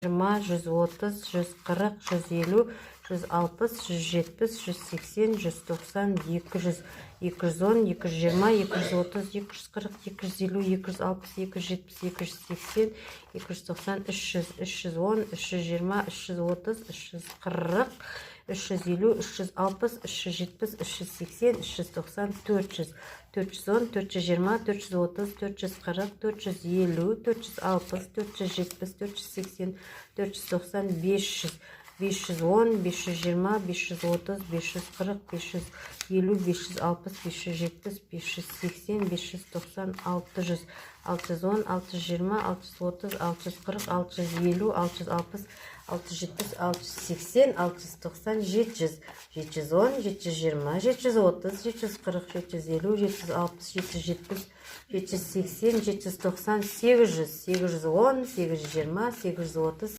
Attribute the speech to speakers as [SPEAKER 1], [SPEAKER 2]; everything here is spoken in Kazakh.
[SPEAKER 1] 130, 130, 140, 150, 160, 170, 180, 190, 200, 210, 220, 230, 240, 250, 260, 270, 280, 290, 300, 310, 320, 330, 340, 350, 360, 370, 380, 390, 400, 410, 420, 430, 440, 450, 460, 470, 480, 490, 500, 510, 520, 530, 540, 550, 560, 570, 580, 590, 600, 610, 620, 630, 640, 650, 660, 670, 680, 690, 700, 710, 720, 730, 740, 750, 760, 770, 780, 790, 800, 810, 820, 830,